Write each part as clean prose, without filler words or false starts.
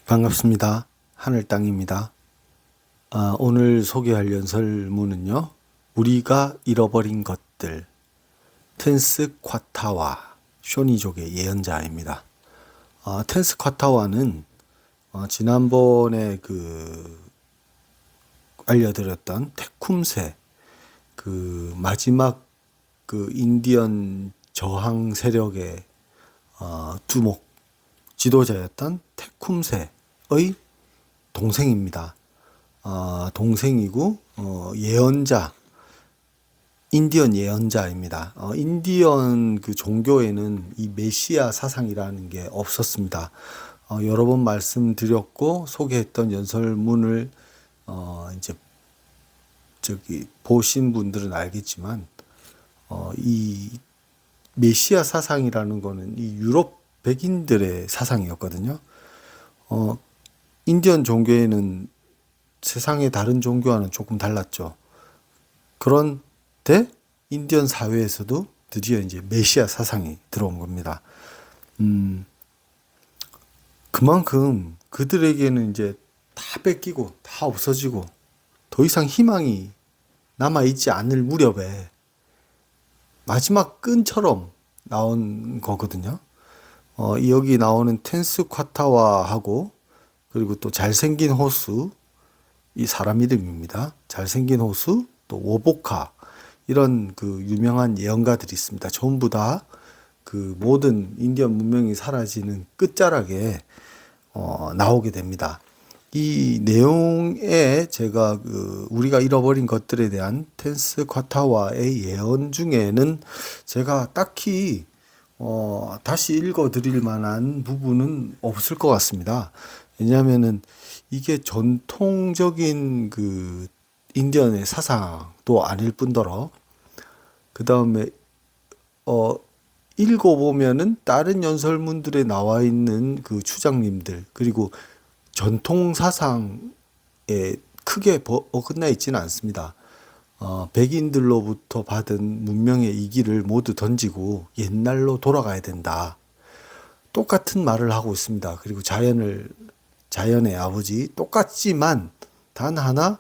반갑습니다. 하늘땅입니다. 오늘 소개할 연설문은요. 우리가 잃어버린 것들, 텐스콰타와 쇼니족의 예언자입니다. 텐스콰타와는 지난번에 알려드렸던 테쿰세 마지막 인디언 저항 세력의 두목 지도자였던 테쿰세의 동생입니다. 동생이고 예언자, 인디언 예언자입니다. 인디언 종교에는 이 메시아 사상이라는 게 없었습니다. 여러 번 말씀드렸고 소개했던 연설문을 이제 보신 분들은 알겠지만 이 메시아 사상이라는 거는 이 유럽 백인들의 사상이었거든요. 인디언 종교에는 세상의 다른 종교와는 조금 달랐죠. 그런데 인디언 사회에서도 드디어 이제 메시아 사상이 들어온 겁니다. 그만큼 그들에게는 이제 다 뺏기고 다 없어지고 더 이상 희망이 남아있지 않을 무렵에 마지막 끈처럼 나온 거거든요. 여기 나오는 텐스콰타와하고 그리고 또 잘생긴 호수, 이 사람 이름입니다. 잘생긴 호수, 또 워보카 이런 유명한 예언가들이 있습니다. 전부 다 모든 인디언 문명이 사라지는 끝자락에 나오게 됩니다. 이 내용에 제가 우리가 잃어버린 것들에 대한 텐스콰타와의 예언 중에는 제가 딱히 다시 읽어드릴 만한 부분은 없을 것 같습니다. 왜냐하면은 이게 전통적인 인디언의 사상도 아닐 뿐더러 그 다음에 읽어보면은 다른 연설문들에 나와 있는 추장님들 그리고 전통 사상에 크게 어긋나 있지는 않습니다. 백인들로부터 받은 문명의 이기를 모두 던지고 옛날로 돌아가야 된다. 똑같은 말을 하고 있습니다. 그리고 자연의 아버지 똑같지만 단 하나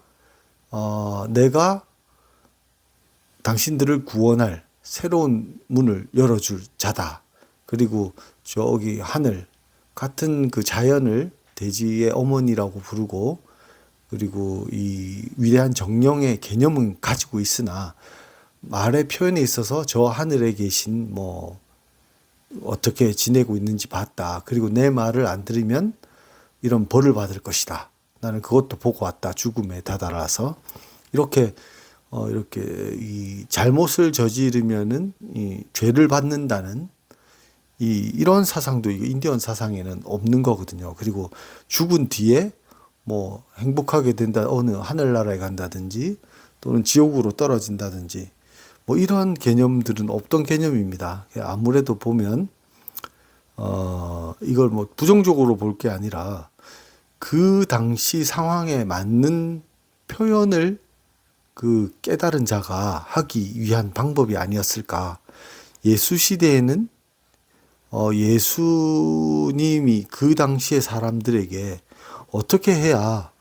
내가 당신들을 구원할 새로운 문을 열어줄 자다. 그리고 저기 하늘 같은 자연을 대지의 어머니라고 부르고 그리고 이 위대한 정령의 개념은 가지고 있으나 말의 표현에 있어서 저 하늘에 계신 어떻게 지내고 있는지 봤다. 그리고 내 말을 안 들으면 이런 벌을 받을 것이다. 나는 그것도 보고 왔다. 죽음에 다다라서 이렇게 이 잘못을 저지르면은 이 죄를 받는다는 이런 사상도 인디언 사상에는 없는 거거든요. 그리고 죽은 뒤에 행복하게 된다, 어느 하늘나라에 간다든지 또는 지옥으로 떨어진다든지 이런 개념들은 없던 개념입니다. 아무래도 보면 이걸 부정적으로 볼 게 아니라 그 당시 상황에 맞는 표현을 깨달은 자가 하기 위한 방법이 아니었을까. 예수 시대에는 예수님이 그 당시의 사람들에게 어떻게 해야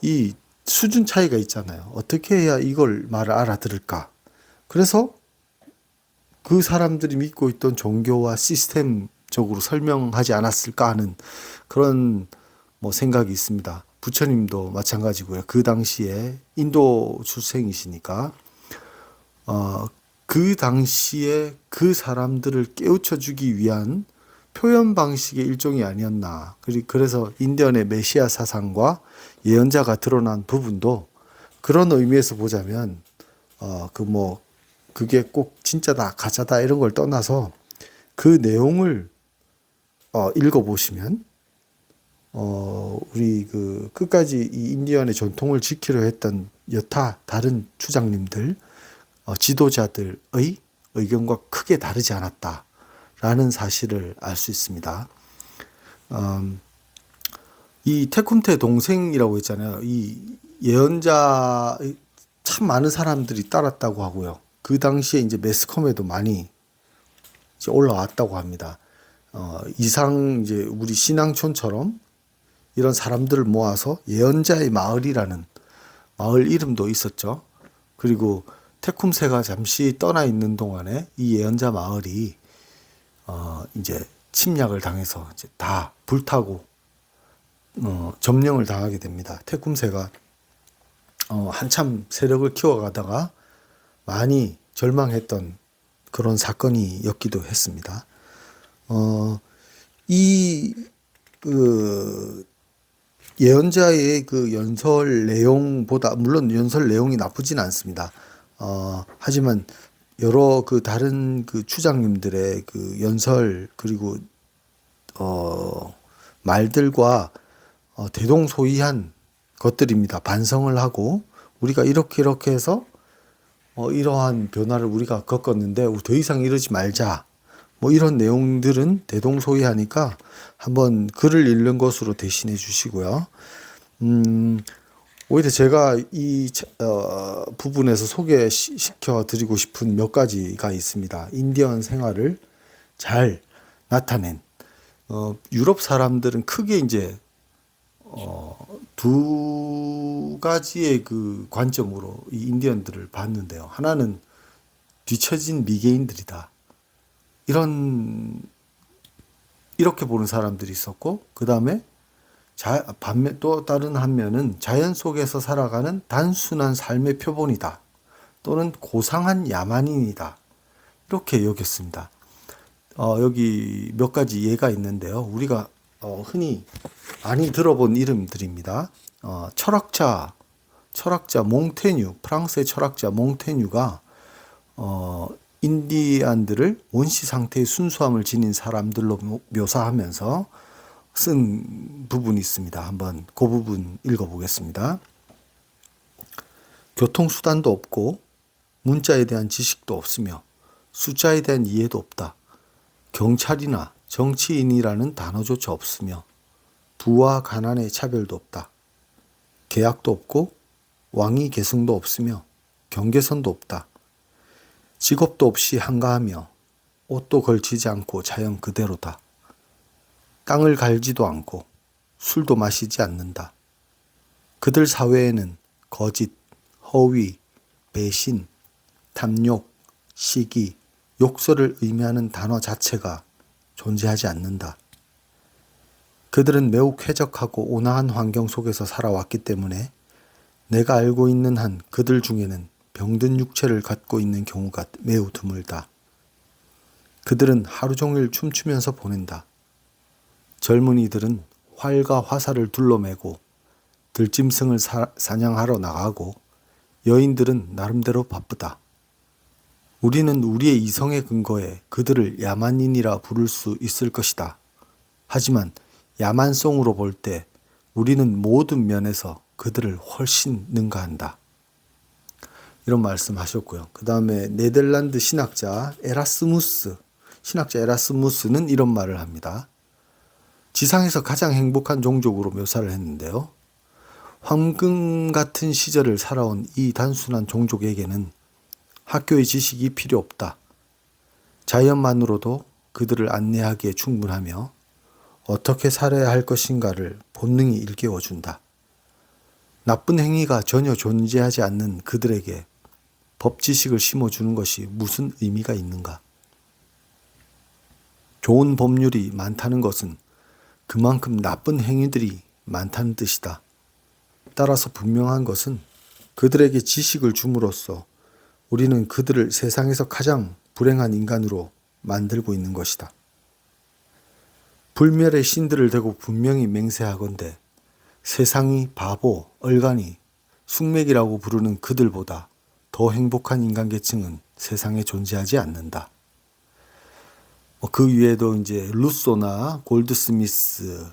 이 수준 차이가 있잖아요. 어떻게 해야 이걸 말을 알아들을까? 그래서 그 사람들이 믿고 있던 종교와 시스템적으로 설명하지 않았을까 하는 그런 생각이 있습니다. 부처님도 마찬가지고요. 그 당시에 인도 출생이시니까 그 당시에 그 사람들을 깨우쳐 주기 위한 표현 방식의 일종이 아니었나. 그래서 인디언의 메시아 사상과 예언자가 드러난 부분도 그런 의미에서 보자면 그게 꼭 진짜다 가짜다 이런 걸 떠나서 그 내용을 읽어보시면 우리 끝까지 이 인디언의 전통을 지키려 했던 여타 다른 추장님들 지도자들의 의견과 크게 다르지 않았다라는 사실을 알 수 있습니다. 이 테쿰테 동생이라고 했잖아요. 이 예언자 참 많은 사람들이 따랐다고 하고요. 그 당시에 이제 매스컴에도 많이 이제 올라왔다고 합니다. 이제 우리 신앙촌처럼 이런 사람들을 모아서 예언자의 마을이라는 마을 이름도 있었죠. 그리고 테쿰세가 잠시 떠나 있는 동안에 이 예언자 마을이 이제 침략을 당해서 이제 다 불타고 점령을 당하게 됩니다. 테쿰세가 한참 세력을 키워가다가 많이 절망했던 그런 사건이었기도 했습니다. 그 예언자의 그 연설 내용보다, 물론 연설 내용이 나쁘진 않습니다. 하지만 여러 그 다른 그 추장님들의 그 연설, 그리고 말들과 대동소이한 것들입니다. 반성을 하고 우리가 이렇게 해서 이러한 변화를 우리가 겪었는데 더 이상 이러지 말자, 뭐 이런 내용들은 대동소이하니까 한번 글을 읽는 것으로 대신해 주시고요. 오히려 제가 이 부분에서 소개시켜 드리고 싶은 몇 가지가 있습니다. 인디언 생활을 잘 나타낸 유럽 사람들은 크게 이제 두 가지의 그 관점으로 이 인디언들을 봤는데요. 하나는 뒤처진 미개인들이다, 이렇게 보는 사람들이 있었고, 그 다음에 반면 또 다른 한면은 자연 속에서 살아가는 단순한 삶의 표본이다, 또는 고상한 야만인이다, 이렇게 여겼습니다. 여기 몇 가지 예가 있는데요. 우리가 흔히 많이 들어본 이름들입니다. 철학자 몽테뉴, 프랑스의 철학자 몽테뉴가 인디안들을 원시 상태의 순수함을 지닌 사람들로 묘사하면서 쓴 부분이 있습니다. 한번 그 부분 읽어보겠습니다. 교통수단도 없고 문자에 대한 지식도 없으며 숫자에 대한 이해도 없다. 경찰이나 정치인이라는 단어조차 없으며 부와 가난의 차별도 없다. 계약도 없고 왕위 계승도 없으며 경계선도 없다. 직업도 없이 한가하며 옷도 걸치지 않고 자연 그대로다. 땅을 갈지도 않고 술도 마시지 않는다. 그들 사회에는 거짓, 허위, 배신, 탐욕, 시기, 욕설을 의미하는 단어 자체가 존재하지 않는다. 그들은 매우 쾌적하고 온화한 환경 속에서 살아왔기 때문에 내가 알고 있는 한 그들 중에는 병든 육체를 갖고 있는 경우가 매우 드물다. 그들은 하루 종일 춤추면서 보낸다. 젊은이들은 활과 화살을 둘러매고 들짐승을 사냥하러 나가고 여인들은 나름대로 바쁘다. 우리는 우리의 이성의 근거에 그들을 야만인이라 부를 수 있을 것이다. 하지만 야만성으로 볼 때 우리는 모든 면에서 그들을 훨씬 능가한다. 이런 말씀하셨고요. 그 다음에 네덜란드 신학자 에라스무스는 이런 말을 합니다. 지상에서 가장 행복한 종족으로 묘사를 했는데요. 황금 같은 시절을 살아온 이 단순한 종족에게는 학교의 지식이 필요 없다. 자연만으로도 그들을 안내하기에 충분하며 어떻게 살아야 할 것인가를 본능이 일깨워준다. 나쁜 행위가 전혀 존재하지 않는 그들에게 법 지식을 심어주는 것이 무슨 의미가 있는가? 좋은 법률이 많다는 것은 그만큼 나쁜 행위들이 많다는 뜻이다. 따라서 분명한 것은 그들에게 지식을 줌으로써 우리는 그들을 세상에서 가장 불행한 인간으로 만들고 있는 것이다. 불멸의 신들을 대고 분명히 맹세하건대 세상이 바보, 얼간이, 숙맥이라고 부르는 그들보다 더 행복한 인간 계층은 세상에 존재하지 않는다. 그 위에도 이제 루소나 골드스미스,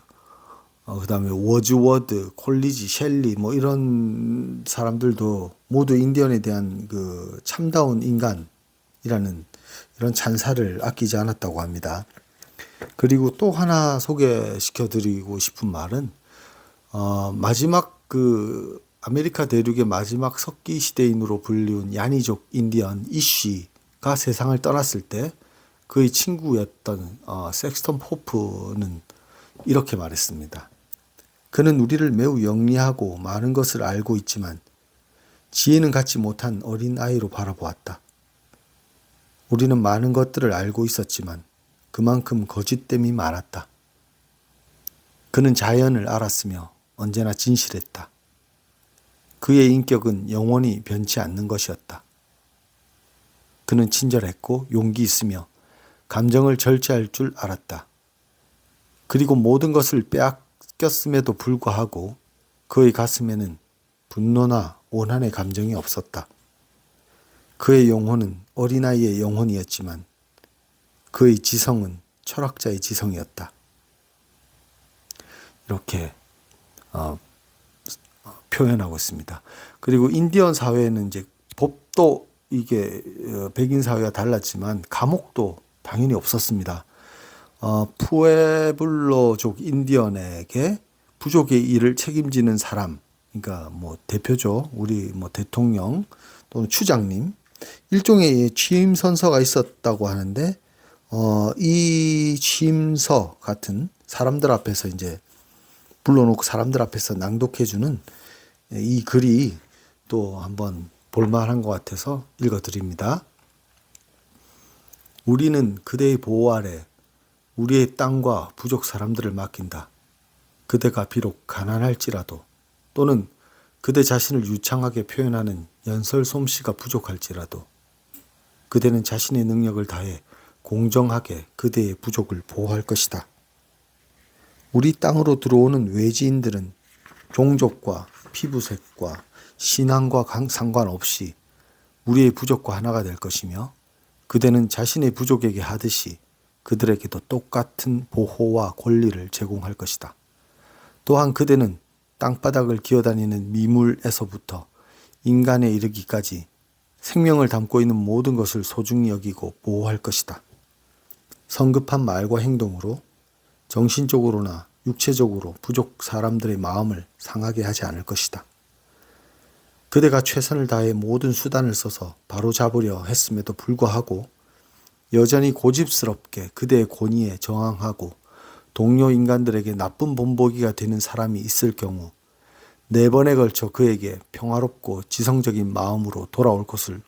그 다음에 워즈워드, 콜리지, 셸리 뭐 이런 사람들도 모두 인디언에 대한 그 참다운 인간이라는 이런 찬사를 아끼지 않았다고 합니다. 그리고 또 하나 소개시켜 드리고 싶은 말은 마지막 그 아메리카 대륙의 마지막 석기 시대인으로 불리운 야니족 인디언 이쉬가 세상을 떠났을 때 그의 친구였던 섹스턴 포프는 이렇게 말했습니다. 그는 우리를 매우 영리하고 많은 것을 알고 있지만 지혜는 갖지 못한 어린 아이로 바라보았다. 우리는 많은 것들을 알고 있었지만 그만큼 거짓됨이 많았다. 그는 자연을 알았으며 언제나 진실했다. 그의 인격은 영원히 변치 않는 것이었다. 그는 친절했고 용기 있으며 감정을 절제할 줄 알았다. 그리고 모든 것을 빼앗겼음에도 불구하고 그의 가슴에는 분노나 오한의 감정이 없었다. 그의 영혼은 어린아이의 영혼이었지만 그의 지성은 철학자의 지성이었다. 이렇게 표현하고 있습니다. 그리고 인디언 사회는 이제 법도 이게 백인 사회와 달랐지만 감옥도 당연히 없었습니다. 푸에블로족 인디언에게 부족의 일을 책임지는 사람, 그러니까 뭐 대표죠. 우리 뭐 대통령 또는 추장님, 일종의 취임 선서가 있었다고 하는데 이 취임서 같은 사람들 앞에서 이제 불러놓고 사람들 앞에서 낭독해주는 이 글이 또 한번 볼만한 것 같아서 읽어드립니다. 우리는 그대의 보호 아래 우리의 땅과 부족 사람들을 맡긴다. 그대가 비록 가난할지라도 또는 그대 자신을 유창하게 표현하는 연설 솜씨가 부족할지라도 그대는 자신의 능력을 다해 공정하게 그대의 부족을 보호할 것이다. 우리 땅으로 들어오는 외지인들은 종족과 피부색과 신앙과 상관없이 우리의 부족과 하나가 될 것이며 그대는 자신의 부족에게 하듯이 그들에게도 똑같은 보호와 권리를 제공할 것이다. 또한 그대는 땅바닥을 기어다니는 미물에서부터 인간에 이르기까지 생명을 담고 있는 모든 것을 소중히 여기고 보호할 것이다. 성급한 말과 행동으로 정신적으로나 육체적으로 부족 사람들의 마음을 상하게 하지 않을 것이다. 그대가 최선을 다해 모든 수단을 써서 바로잡으려 했음에도 불구하고 여전히 고집스럽게 그대의 권위에 저항하고 동료 인간들에게 나쁜 본보기가 되는 사람이 있을 경우 4번에 걸쳐 그에게 평화롭고 지성적인 마음으로 돌아올 것을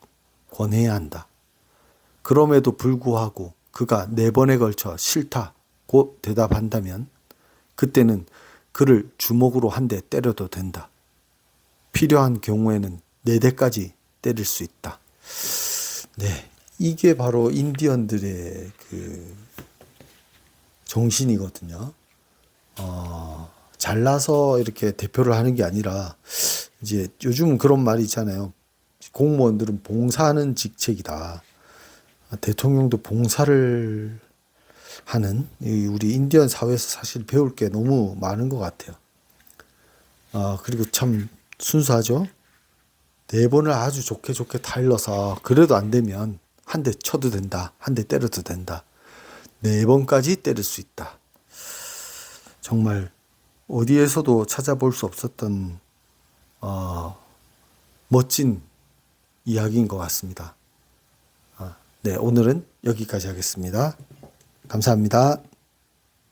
권해야 한다. 그럼에도 불구하고 그가 4번에 걸쳐 싫다고 대답한다면 그때는 그를 주먹으로 한 대 때려도 된다. 필요한 경우에는 4대까지 때릴 수 있다. 네, 이게 바로 인디언들의 그 정신이거든요. 잘나서 이렇게 대표를 하는 게 아니라 이제 요즘은 그런 말이 있잖아요. 공무원들은 봉사하는 직책이다. 대통령도 봉사를 하는 우리 인디언 사회에서 사실 배울 게 너무 많은 것 같아요. 그리고 참 순수하죠. 4번을 아주 좋게 다 일러서 그래도 안 되면 한 대 쳐도 된다. 한 대 때려도 된다. 4번까지 때릴 수 있다. 정말 어디에서도 찾아볼 수 없었던 멋진 이야기인 것 같습니다. 네, 오늘은 여기까지 하겠습니다. 감사합니다.